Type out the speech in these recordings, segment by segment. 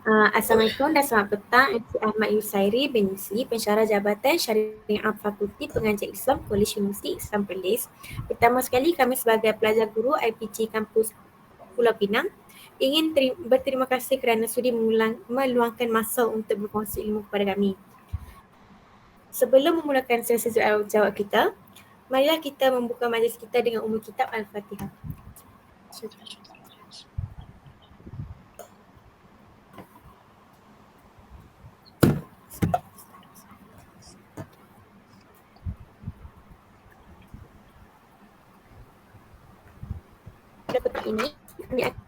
Assalamualaikum dan selamat petang. Encik Ahmad Yusairi bin Yusi, pensyarah Jabatan Syariah Fakulti Pengajian Islam Kolej Universiti Islam Perlis. Pertama sekali, kami sebagai pelajar guru IPC Kampus Pulau Pinang ingin berterima kasih kerana sudi meluangkan masa untuk berkongsi ilmu kepada kami. Sebelum memulakan sesi jawab kita, marilah kita membuka majlis kita dengan umul kitab Al-Fatihah. Pada petang ini, kami akan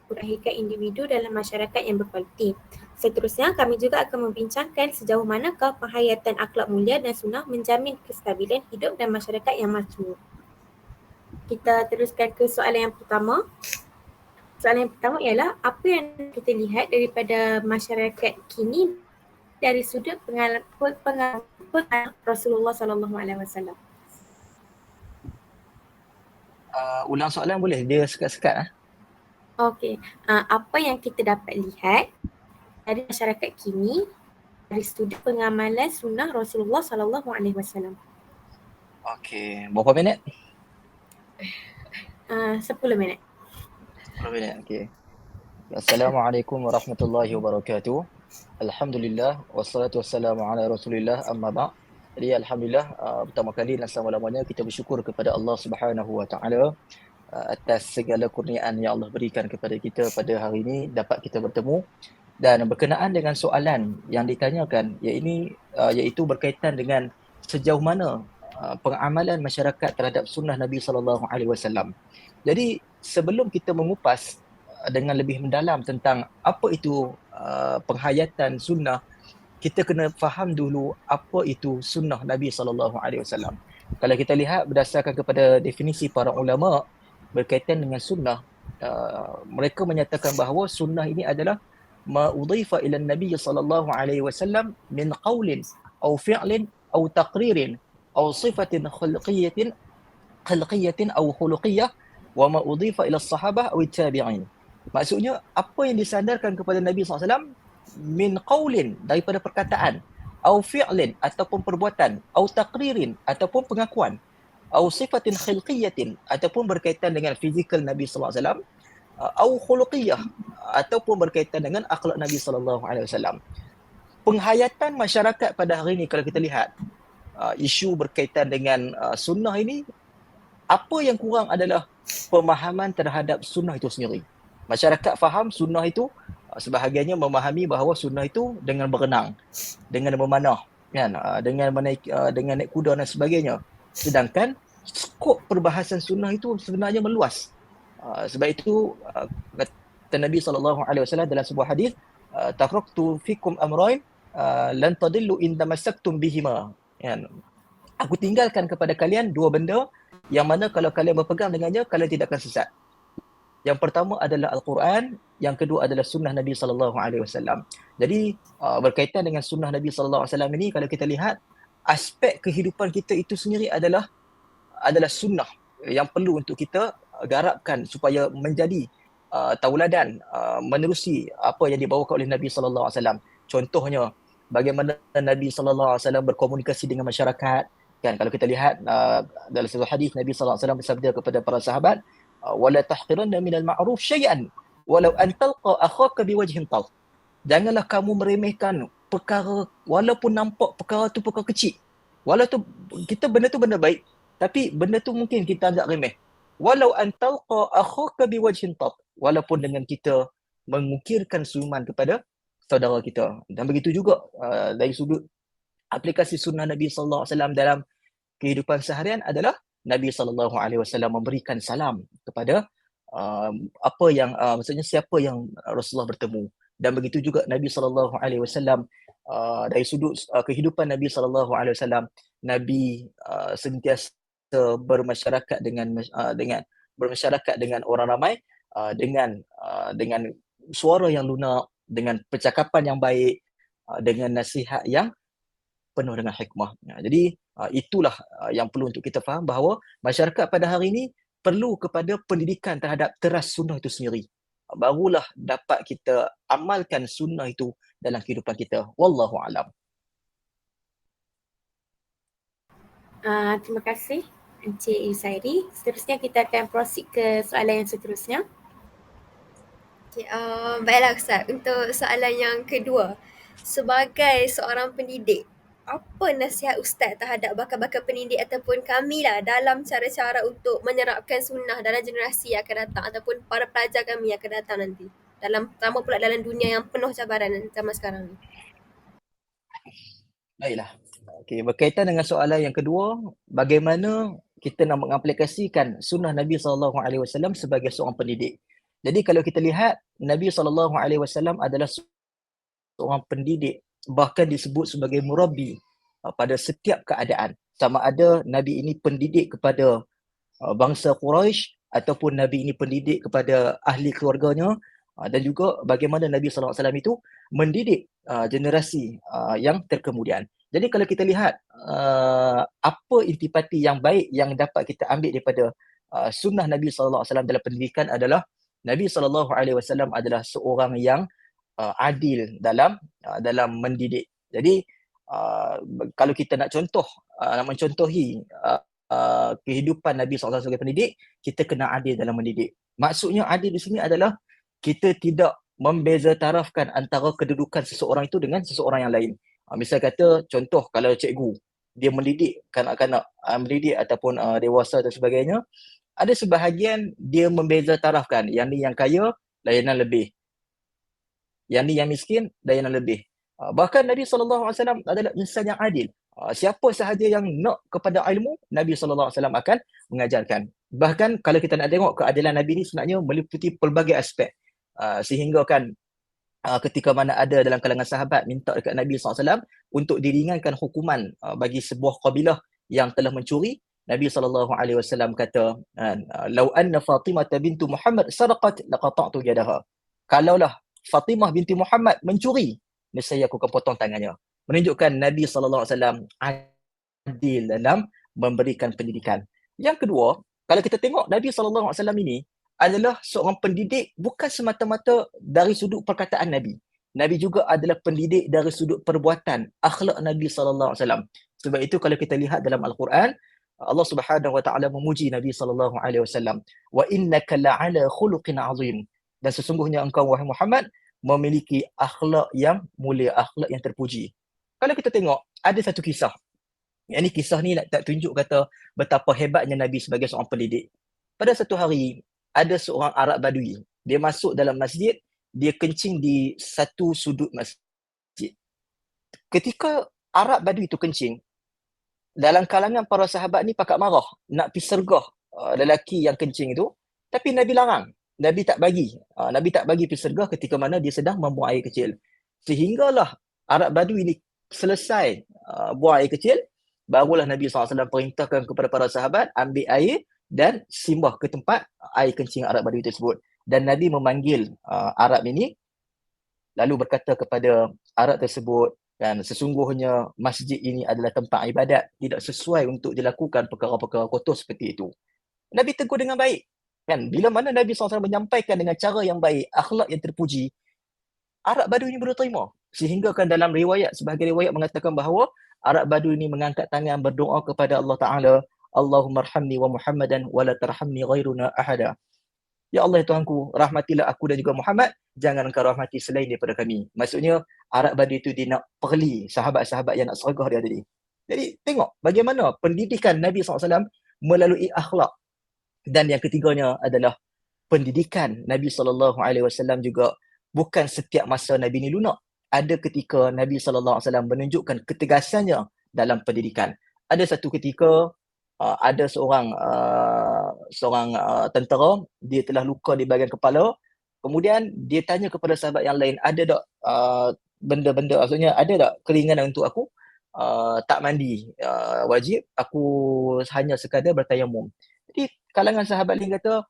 menguraikan individu dalam masyarakat yang berkualiti. Seterusnya, kami juga akan membincangkan sejauh manakah penghayatan akhlak mulia dan sunnah menjamin kestabilan hidup dan masyarakat yang makmur. Kita teruskan ke soalan yang pertama. Soalan yang pertama ialah, apa yang kita lihat daripada masyarakat kini dari sudut pengalaman Rasulullah SAW? Ulang soalan boleh? Dia sekat-sekat. Okey, apa yang kita dapat lihat dari masyarakat kini dari sudut pengamalan sunnah Rasulullah SAW? Okey, berapa minit? 10 minit. 10 minit, okey. Assalamualaikum warahmatullahi wabarakatuh. Alhamdulillah, wassalatu wassalamu ala rasulillah, amma ba'. Jadi Alhamdulillah, pertama kali dan selama-lamanya kita bersyukur kepada Allah Subhanahu Wa Taala atas segala kurniaan yang Allah berikan kepada kita pada hari ini dapat kita bertemu. Dan berkenaan dengan soalan yang ditanyakan, iaitu berkaitan dengan sejauh mana pengamalan masyarakat terhadap sunnah Nabi SAW. Jadi sebelum kita mengupas dengan lebih mendalam tentang apa itu penghayatan sunnah, kita kena faham dulu apa itu sunnah Nabi SAW. Kalau kita lihat berdasarkan kepada definisi para ulama berkaitan dengan sunnah, mereka menyatakan bahawa sunnah ini adalah ma udhifa ila Nabi sallallahu alaihi wasallam min qaulin aw fi'lin aw taqririn aw sifatin khalqiyatin aw khuluqiyyah wa ma udhifa ila sahabah aw tabi'in. Maksudnya apa yang disandarkan kepada Nabi SAW min qaulin daripada perkataan, aw fi'lin ataupun perbuatan, aw taqririn ataupun pengakuan, aw sifatin khalqiyatin ataupun berkaitan dengan fizikal Nabi SAW, aw khuluqiyyah ataupun berkaitan dengan akhlak Nabi SAW. Penghayatan masyarakat pada hari ini kalau kita lihat isu berkaitan dengan sunnah ini, apa yang kurang adalah pemahaman terhadap sunnah itu sendiri. Masyarakat faham sunnah itu, sebahagiannya memahami bahawa sunnah itu dengan berenang, dengan memanah, kan, dengan naik kuda dan sebagainya. Sedangkan skop perbahasan sunnah itu sebenarnya meluas. Sebab itu kata Nabi SAW dalam sebuah hadis, taraktu fikum amrain lan tadillu in tamassaktum bihima. Aku tinggalkan kepada kalian dua benda yang mana kalau kalian berpegang dengannya, kalian tidak akan sesat. Yang pertama adalah Al-Quran, yang kedua adalah sunnah Nabi SAW. Jadi berkaitan dengan sunnah Nabi SAW ini, kalau kita lihat aspek kehidupan kita itu sendiri adalah sunnah yang perlu untuk kita garapkan supaya menjadi tauladan, menerusi apa yang dibawakan oleh Nabi SAW. Contohnya, bagaimana Nabi SAW berkomunikasi dengan masyarakat. Kan, kalau kita lihat dalam sebuah hadis, Nabi SAW bersabda kepada para sahabat, wala tahqiranna minal ma'ruf syai'an walau an talqa akhaka biwajhin talq. Janganlah kamu meremehkan perkara walaupun nampak perkara tu perkara kecil. Walaupun kita benda tu benda baik, tapi benda tu mungkin kita anggap remeh. Walau an talqa akhaka biwajhin talq. Walaupun dengan kita mengukirkan senyuman kepada saudara kita. Dan begitu juga dari sudut aplikasi sunnah Nabi sallallahu alaihi wasallam dalam kehidupan seharian adalah Nabi sallallahu alaihi wasallam memberikan salam kepada apa yang maksudnya siapa yang Rasulullah bertemu. Dan begitu juga Nabi sallallahu alaihi wasallam dari sudut kehidupan Nabi sallallahu alaihi wasallam, Nabi sentiasa bermasyarakat dengan orang ramai, dengan suara yang lunak, dengan percakapan yang baik, dengan nasihat yang penuh dengan hikmah. Jadi itulah yang perlu untuk kita faham bahawa masyarakat pada hari ini perlu kepada pendidikan terhadap teras sunnah itu sendiri. barulah dapat kita amalkan sunnah itu dalam kehidupan kita. Wallahu alam. Terima kasih Encik Isairi. Seterusnya kita akan proceed ke soalan yang seterusnya. Okay, baiklah Ustaz, untuk soalan yang kedua, sebagai seorang pendidik, apa nasihat Ustaz terhadap bakal-bakal pendidik ataupun kami lah dalam cara-cara untuk menyerapkan sunnah dalam generasi yang akan datang ataupun para pelajar kami yang akan datang nanti, terutama pula dalam dunia yang penuh cabaran zaman sekarang ni? Baiklah. Okey, berkaitan dengan soalan yang kedua, bagaimana kita nak mengaplikasikan sunnah Nabi SAW sebagai seorang pendidik. Jadi kalau kita lihat, Nabi SAW adalah seorang pendidik, bahkan disebut sebagai murabbi pada setiap keadaan. Sama ada Nabi ini pendidik kepada bangsa Quraisy ataupun Nabi ini pendidik kepada ahli keluarganya, dan juga bagaimana Nabi SAW itu mendidik generasi yang terkemudian. Jadi kalau kita lihat apa intipati yang baik yang dapat kita ambil daripada sunnah Nabi SAW dalam pendidikan adalah Nabi SAW adalah seorang yang adil dalam mendidik. Jadi kalau kita nak mencontohi kehidupan Nabi SAW sebagai pendidik, kita kena adil dalam mendidik. Maksudnya adil di sini adalah kita tidak membeza tarafkan antara kedudukan seseorang itu dengan seseorang yang lain. Misal kata, contoh kalau cikgu, dia mendidik kanak-kanak, mendidik ataupun dewasa dan sebagainya, ada sebahagian dia membeza tarafkan, yang ni yang kaya, layanan lebih. Yang ni yang miskin, layanan lebih. Bahkan Nabi SAW adalah insan yang adil. Siapa sahaja yang nak kepada ilmu, Nabi SAW akan mengajarkan. Bahkan kalau kita nak tengok keadilan Nabi ni sebenarnya meliputi pelbagai aspek. Sehingga kan ketika mana ada dalam kalangan sahabat minta dekat Nabi SAW untuk diringankan hukuman bagi sebuah kabilah yang telah mencuri, Nabi SAW kata, "Lau anna Fatimah bintu Muhammad sarqat laqata'tu yadaha." Kalaulah Fatimah binti Muhammad mencuri, nescaya aku akan potong tangannya. Menunjukkan Nabi SAW adil dalam memberikan pendidikan. Yang kedua, kalau kita tengok Nabi SAW ini adalah seorang pendidik bukan semata-mata dari sudut perkataan Nabi. Nabi juga adalah pendidik dari sudut perbuatan, akhlak Nabi SAW. Sebab itu kalau kita lihat dalam Al-Quran, Allah Subhanahu Wa Taala memuji Nabi SAW. Wa innaka la'ala khuluqin azim. Dan sesungguhnya engkau wahai Muhammad memiliki akhlak yang mulia, akhlak yang terpuji. Kalau kita tengok, ada satu kisah. Yang ni kisah ni nak tunjuk kata betapa hebatnya Nabi sebagai seorang pendidik. Pada satu hari, ada seorang Arab Badui. Dia masuk dalam masjid, dia kencing di satu sudut masjid. Ketika Arab Badui itu kencing, dalam kalangan para sahabat ni pakat marah, nak pergi sergah lelaki yang kencing itu, tapi Nabi larang. Nabi tak bagi. Nabi tak bagi pergi sergah ketika mana dia sedang membuang air kecil. Sehinggalah Arab Badui ni selesai buang air kecil, barulah Nabi SAW perintahkan kepada para sahabat ambil air dan simbah ke tempat air kencing Arab Badui tersebut. Dan Nabi memanggil Arab ini, lalu berkata kepada Arab tersebut, dan sesungguhnya masjid ini adalah tempat ibadat, tidak sesuai untuk dilakukan perkara-perkara kotor seperti itu. Nabi tegur dengan baik. Kan? Bila mana Nabi SAW menyampaikan dengan cara yang baik, akhlak yang terpuji, Arab Badui ini boleh terima. Sehingga kan dalam riwayat, sebahagian riwayat mengatakan bahawa Arab Badui ini mengangkat tangan berdoa kepada Allah Ta'ala, Allahumma arhamni wa Muhammadan wa la tarhamni ghairuna ahada. Ya Allah ya Tuhanku, rahmatilah aku dan juga Muhammad, jangan engkau rahmati selain daripada kami. Maksudnya Arab Badui itu dia nak perli sahabat-sahabat yang nak sergah dia tadi. Jadi tengok bagaimana pendidikan Nabi SAW melalui akhlak. Dan yang ketiganya adalah pendidikan Nabi SAW juga bukan setiap masa Nabi ni lunak. Ada ketika Nabi SAW menunjukkan ketegasannya dalam pendidikan. Ada satu ketika ada seorang tentera, dia telah luka di bahagian kepala. Kemudian dia tanya kepada sahabat yang lain, ada tak benda-benda, maksudnya ada tak keringanan untuk aku tak mandi wajib, aku hanya sekadar bertayamum. Jadi kalangan sahabat lain kata,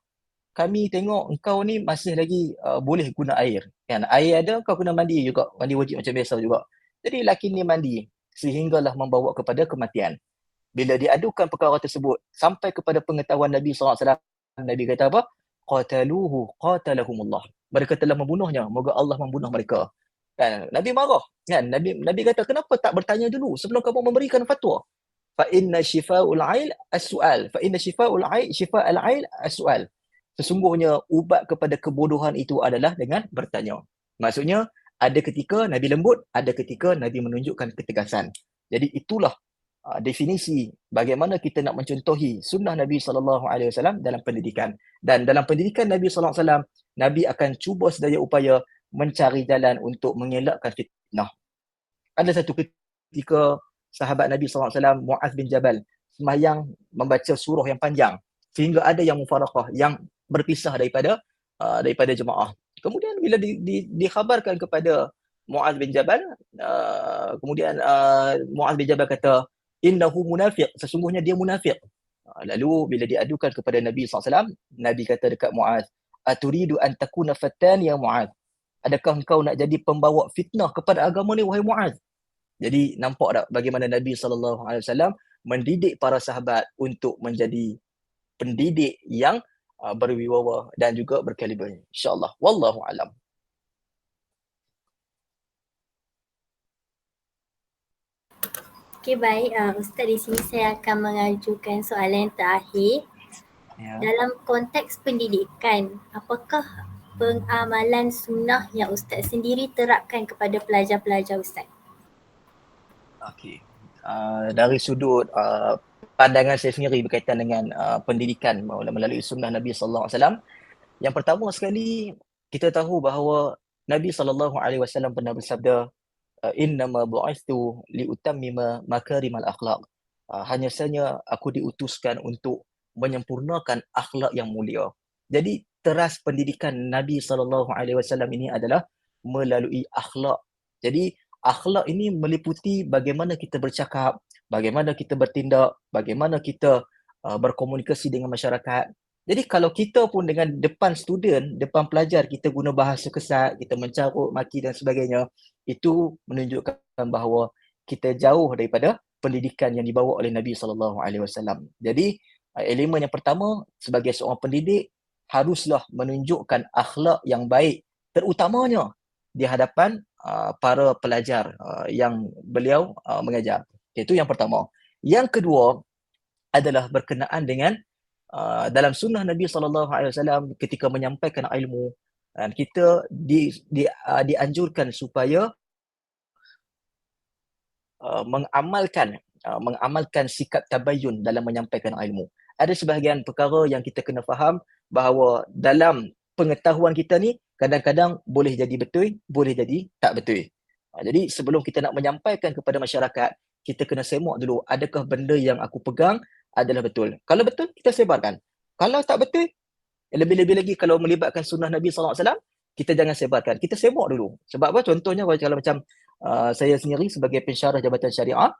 kami tengok engkau ni masih lagi boleh guna air. Kan? Air ada, kau kena mandi juga, mandi wajib macam biasa juga. Jadi lelaki ni mandi, sehinggalah membawa kepada kematian. Bila diadukan perkara tersebut sampai kepada pengetahuan Nabi SAW, Nabi kata apa? Qataluhu qatalahumullah. mereka telah membunuhnya, moga Allah membunuh mereka. Kan, Nabi marah. Kan, Nabi kata, kenapa tak bertanya dulu sebelum kamu memberikan fatwa? Fa inna shifa'ul ail as-su'al. Fa inna shifa'ul ail as-su'al. Sesungguhnya ubat kepada kebodohan itu adalah dengan bertanya. Maksudnya, ada ketika Nabi lembut, ada ketika Nabi menunjukkan ketegasan. Jadi itulah definisi bagaimana kita nak mencontohi sunnah Nabi SAW dalam pendidikan. Dan dalam pendidikan Nabi SAW, Nabi akan cuba sedaya upaya mencari jalan untuk mengelakkan fitnah. Ada satu ketika sahabat Nabi SAW, Muaz bin Jabal, sembahyang membaca surah yang panjang sehingga ada yang mufaraqah, yang berpisah daripada jemaah. Kemudian bila dikhabarkan kepada Muaz bin Jabal, kemudian Muaz bin Jabal kata, innahu munafiq, sesungguhnya dia munafik. Lalu bila diadukan kepada Nabi SAW, Nabi kata dekat Muaz, aturidu an takuna fattan ya Muaz? Adakah engkau nak jadi pembawa fitnah kepada agama ni, wahai Muaz? Jadi nampak tak bagaimana Nabi SAW mendidik para sahabat untuk menjadi pendidik yang berwibawa dan juga berkaliber. InsyaAllah. Wallahu alam. Okey, baik. Ustaz, di sini saya akan mengajukan soalan yang terakhir. Ya. Dalam konteks pendidikan, apakah pengamalan sunnah yang Ustaz sendiri terapkan kepada pelajar-pelajar Ustaz? Okey. Dari sudut pandangan saya sendiri berkaitan dengan pendidikan melalui sunnah Nabi SAW, yang pertama sekali kita tahu bahawa Nabi SAW pernah bersabda, innama bu'ithu liutammima makarimal akhlaq. Hanya saja aku diutuskan untuk menyempurnakan akhlak yang mulia. Jadi teras pendidikan Nabi SAW ini adalah melalui akhlak. Jadi akhlak ini meliputi bagaimana kita bercakap, bagaimana kita bertindak, bagaimana kita berkomunikasi dengan masyarakat. Jadi kalau kita pun dengan depan student, depan pelajar, kita guna bahasa kesat, kita mencarut, maki dan sebagainya, itu menunjukkan bahawa kita jauh daripada pendidikan yang dibawa oleh Nabi SAW. Jadi elemen yang pertama, sebagai seorang pendidik, haruslah menunjukkan akhlak yang baik, terutamanya di hadapan para pelajar yang beliau mengajar. Itu yang pertama. Yang kedua adalah berkenaan dengan dalam sunnah Nabi SAW ketika menyampaikan ilmu, dan kita dianjurkan supaya mengamalkan sikap tabayyun dalam menyampaikan ilmu. Ada sebahagian perkara yang kita kena faham bahawa dalam pengetahuan kita ni kadang-kadang boleh jadi betul, boleh jadi tak betul. Jadi sebelum kita nak menyampaikan kepada masyarakat, kita kena semak dulu, adakah benda yang aku pegang adalah betul. Kalau betul, kita sebarkan. Kalau tak betul, lebih-lebih lagi kalau melibatkan sunnah Nabi SAW, kita jangan sebarkan. Kita semak dulu. Sebab apa? Contohnya kalau macam saya sendiri sebagai pensyarah Jabatan Syariah,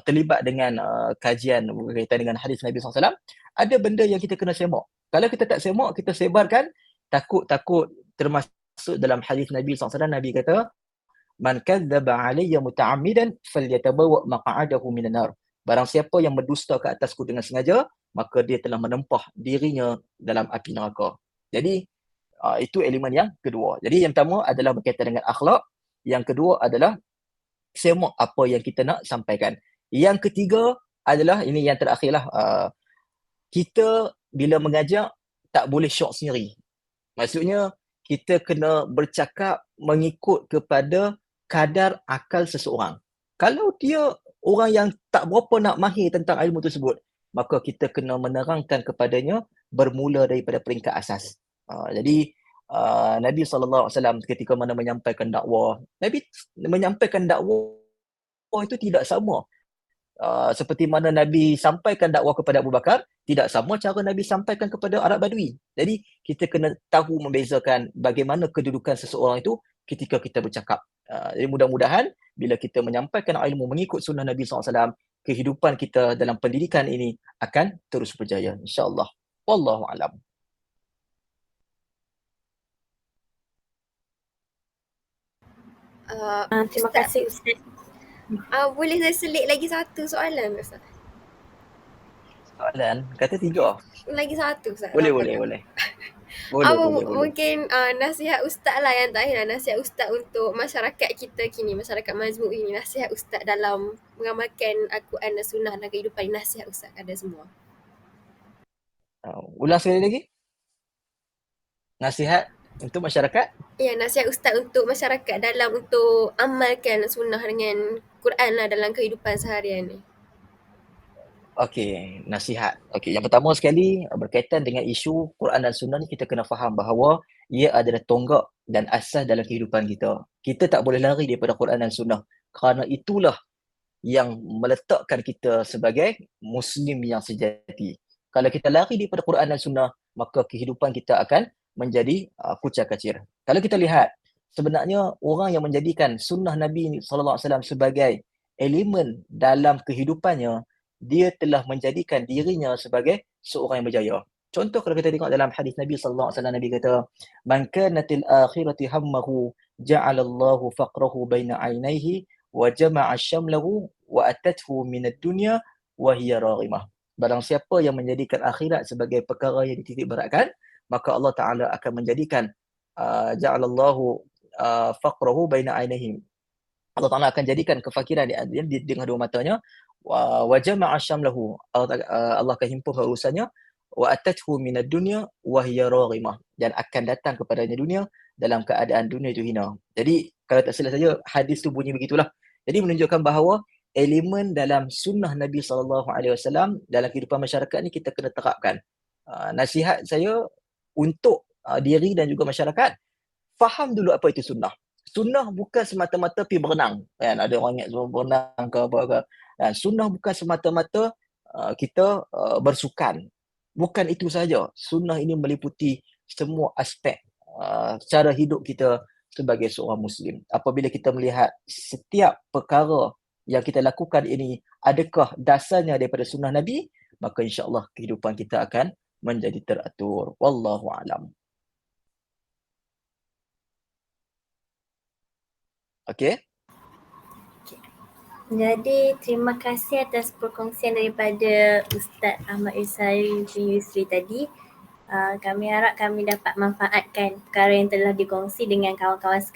terlibat dengan kajian berkaitan dengan hadis Nabi SAW, ada benda yang kita kena semak. Kalau kita tak semak, kita sebarkan, takut termasuk dalam hadis Nabi SAW, Nabi kata, man kadzdzaba alayya muta'ammidan falyatabawa maq'adahu minan nar. Barang siapa yang berdusta ke atasku dengan sengaja, maka dia telah menempah dirinya dalam api neraka. Jadi itu elemen yang kedua. Jadi yang pertama adalah berkaitan dengan akhlak, yang kedua adalah semak apa yang kita nak sampaikan. Yang ketiga adalah, ini yang terakhirlah, kita bila mengajar tak boleh syok sendiri. Maksudnya kita kena bercakap mengikut kepada kadar akal seseorang. Kalau dia orang yang tak berapa nak mahir tentang ilmu tersebut, maka kita kena menerangkan kepadanya bermula daripada peringkat asas. Jadi Nabi SAW ketika mana menyampaikan dakwah, Nabi menyampaikan dakwah itu tidak sama seperti mana Nabi sampaikan dakwah kepada Abu Bakar, tidak sama cara Nabi sampaikan kepada Arab Badui. Jadi kita kena tahu membezakan bagaimana kedudukan seseorang itu ketika kita bercakap. Jadi mudah-mudahan bila kita menyampaikan ilmu mengikut sunnah Nabi SAW, kehidupan kita dalam pendidikan ini akan terus berjaya, insya-Allah. Wallahu a'lam. Terima kasih Ustaz. Boleh saya selit lagi satu soalan, Ustaz? Soalan, kata 3. Lagi satu, Ustaz. Boleh. Boleh, boleh, boleh. Mungkin nasihat ustaz lah yang terakhir lah. Nasihat ustaz untuk masyarakat kita kini, masyarakat majmuk ini. Nasihat ustaz dalam mengamalkan Al-Quran dan Sunnah dalam kehidupan. Nasihat ustaz ada semua. Ulang sekali lagi. Nasihat untuk masyarakat. Ya, nasihat ustaz untuk masyarakat dalam untuk amalkan sunnah dengan Quran lah dalam kehidupan seharian ni. Okey, nasihat. Okey, yang pertama sekali berkaitan dengan isu Quran dan Sunnah ni, kita kena faham bahawa ia adalah tonggak dan asas dalam kehidupan kita. Kita tak boleh lari daripada Quran dan Sunnah, kerana itulah yang meletakkan kita sebagai Muslim yang sejati. Kalau kita lari daripada Quran dan Sunnah, maka kehidupan kita akan menjadi kucar kacir. Kalau kita lihat, sebenarnya orang yang menjadikan sunnah Nabi SAW sebagai elemen dalam kehidupannya, dia telah menjadikan dirinya sebagai seorang yang berjaya. Contoh kalau kita tengok dalam hadis Nabi SAW, Nabi kata, "Man kanatil akhirati hammahu ja'alallahu faqrahu baina ainaihi wa jama'a syamlahu wa atathu minad dunya wa hiya raghimah." Barang siapa yang menjadikan akhirat sebagai perkara yang dititik beratkan, maka Allah Ta'ala akan menjadikan ja'alallahu faqrahu baina ainaihi. Allah Ta'ala akan jadikan kefakiran di tengah dua matanya, wa jama'a syamlahu. Allah akan himpunkan urusannya, wa atathu minad dunya wa hiya raghimah, dan akan datang kepadanya dunia dalam keadaan dunia itu hina. Jadi kalau tak silap saja, hadis tu bunyi begitulah. Jadi menunjukkan bahawa elemen dalam sunnah Nabi SAW dalam kehidupan masyarakat ni kita kena terapkan. Nasihat saya untuk diri dan juga masyarakat, faham dulu apa itu sunnah. Sunnah bukan semata-mata pergi berenang. Kan? Ada orang ingat semua berenang ke apa ke. Sunnah bukan semata-mata kita bersukan. Bukan itu saja. Sunnah ini meliputi semua aspek cara hidup kita sebagai seorang Muslim. Apabila kita melihat setiap perkara yang kita lakukan ini adakah dasarnya daripada sunnah Nabi, maka insya-Allah kehidupan kita akan menjadi teratur. Wallahu a'lam. Okey. Jadi terima kasih atas perkongsian daripada Ustaz Ahmad Yusari bin Yusri tadi. Kami harap kami dapat manfaatkan perkara yang telah dikongsi dengan kawan-kawan sekalian.